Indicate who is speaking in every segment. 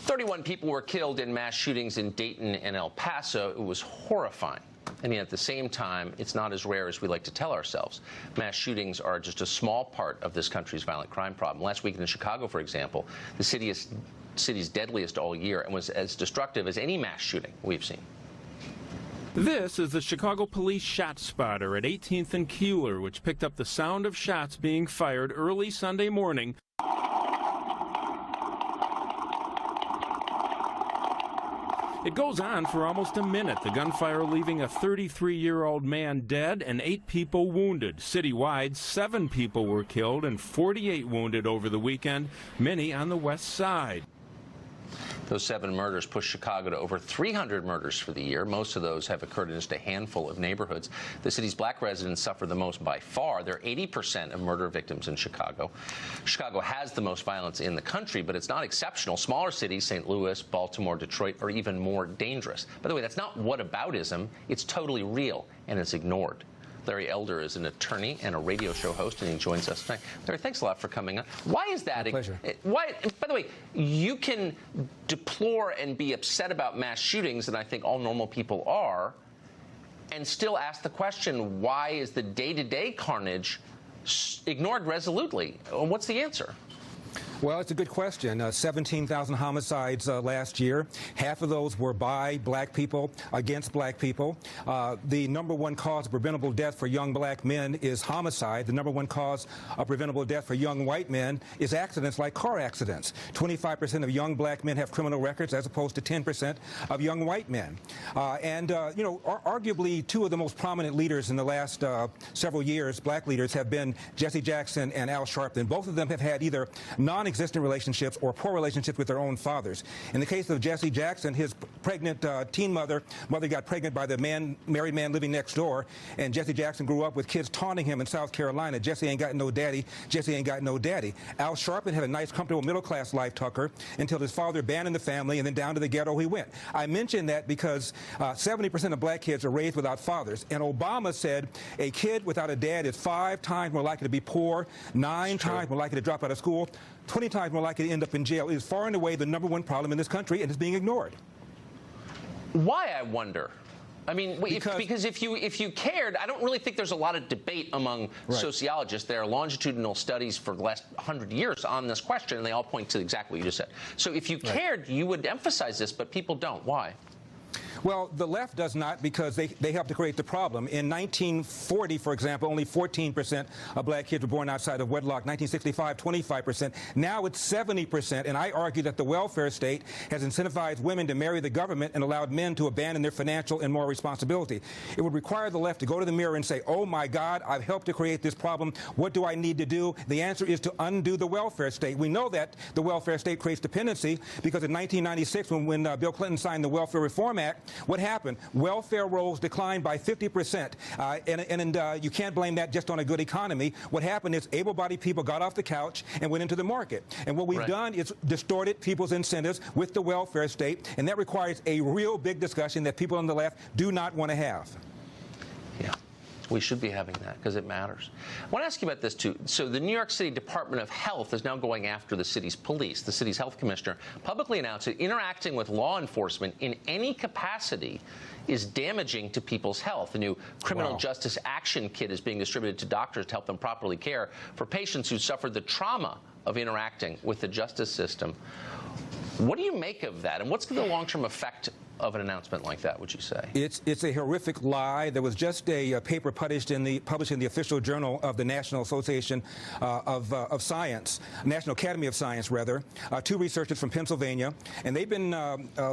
Speaker 1: 31 people were killed in mass shootings in Dayton and El Paso. It was horrifying. And yet at the same time, it's not as rare as we like to tell ourselves. Mass shootings are just a small part of this country's violent crime problem. Last week in Chicago, for example, the city's deadliest all year and was as destructive as any mass shooting we've seen.
Speaker 2: This is the Chicago Police Shot Spotter at 18th and Keeler, which picked up the sound of shots being fired early Sunday morning. It goes on for almost a minute, the gunfire leaving a 33-year-old man dead and 8 people wounded. Citywide, 7 people were killed and 48 wounded over the weekend, many on the west side.
Speaker 1: Those 7 murders push Chicago to over 300 murders for the year. Most of those have occurred in just a handful of neighborhoods. The city's black residents suffer the most by far. They're 80% of murder victims in Chicago. Chicago has the most violence in the country, but it's not exceptional. Smaller cities, St. Louis, Baltimore, Detroit, are even more dangerous. By the way, that's not whataboutism. It's totally real, and it's ignored. Larry Elder is an attorney and a radio show host, and he joins us tonight. Larry, thanks a lot for coming on. Why is that?
Speaker 3: My pleasure.
Speaker 1: Why, by the way, you can deplore and be upset about mass shootings, and I think all normal people are, and still ask the question, why is the day-to-day carnage ignored resolutely? What's the answer?
Speaker 3: Well, it's a good question. 17,000 homicides last year. Half of those were by black people against black people. The #1 cause of preventable death for young black men is homicide. The #1 cause of preventable death for young white men is accidents like car accidents. 25% of young black men have criminal records as opposed to 10% of young white men. You know, arguably 2 of the most prominent leaders in the last several years, black leaders, have been Jesse Jackson and Al Sharpton. Both of them have had either non-existent relationships or poor relationships with their own fathers. In the case of Jesse Jackson, his pregnant teen mother got pregnant by the married man living next door, and Jesse Jackson grew up with kids taunting him in South Carolina. Jesse ain't got no daddy. Jesse ain't got no daddy. Al Sharpton had a nice, comfortable middle-class life, Tucker, until his father abandoned the family, and then down to the ghetto he went. I mention that because 70% of black kids are raised without fathers, and Obama said a kid without a dad is 5 times more likely to be poor, 9 times more likely to drop out of school, 20 times more likely to end up in jail. It is far and away the #1 problem in this country, and it's being ignored.
Speaker 1: Why, I wonder? I mean, because if you cared, I don't really think there's a lot of debate among sociologists. There are longitudinal studies for the last 100 years on this question, and they all point to exactly what you just said. So if you cared, you would emphasize this, but people don't. Why?
Speaker 3: Well, the left does not, because they help to create the problem. In 1940, for example, only 14% of black kids were born outside of wedlock. 1965, 25%. Now it's 70%, and I argue that the welfare state has incentivized women to marry the government and allowed men to abandon their financial and moral responsibility. It would require the left to go to the mirror and say, oh my God, I've helped to create this problem. What do I need to do? The answer is to undo the welfare state. We know that the welfare state creates dependency because in 1996, when Bill Clinton signed the Welfare Reform Act, what happened? Welfare rolls declined by 50%, and you can't blame that just on a good economy. What happened is able-bodied people got off the couch and went into the market. And what we've done is distorted people's incentives with the welfare state, and that requires a real big discussion that people on the left do not want to have.
Speaker 1: Yeah. We should be having that because it matters. I want to ask you about this, too. So the New York City Department of Health is now going after the city's police. The city's health commissioner publicly announced that interacting with law enforcement in any capacity is damaging to people's health. The new criminal justice action kit is being distributed to doctors to help them properly care for patients who suffered the trauma of interacting with the justice system. What do you make of that, and what's the long-term effect of an announcement like that, would you say?
Speaker 3: It's a horrific lie. There was just a paper published in the official journal of the National Association of Science, National Academy of Science, rather. 2 researchers from Pennsylvania, and they've been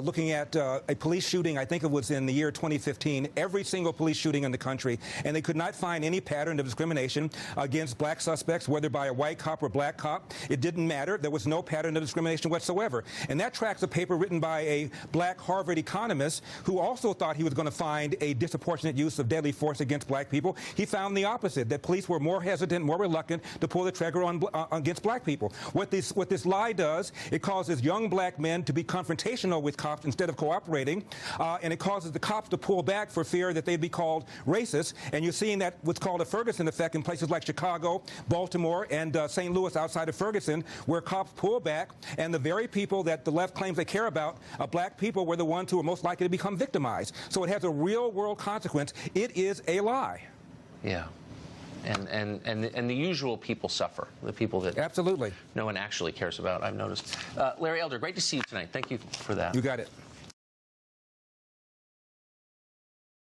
Speaker 3: looking at a police shooting, I think it was in the year 2015, every single police shooting in the country, and they could not find any pattern of discrimination against black suspects, whether by a white cop or black cop. It didn't matter. There was no pattern of discrimination whatsoever. And that tracks a paper written by a black Harvard economist economist who also thought he was going to find a disproportionate use of deadly force against black people. He found the opposite, that police were more hesitant, more reluctant to pull the trigger on against black people. What this lie does, it causes young black men to be confrontational with cops instead of cooperating, and it causes the cops to pull back for fear that they'd be called racist. And you're seeing that what's called a Ferguson effect in places like Chicago, Baltimore, and St. Louis outside of Ferguson, where cops pull back, and the very people that the left claims they care about, black people, were the ones who are most likely to become victimized. So it has a real-world consequence. It is a lie.
Speaker 1: Yeah. And the usual people suffer, the people that
Speaker 3: absolutely
Speaker 1: no one actually cares about, I've noticed. Larry Elder, great to see you tonight. Thank you for that.
Speaker 3: You got it.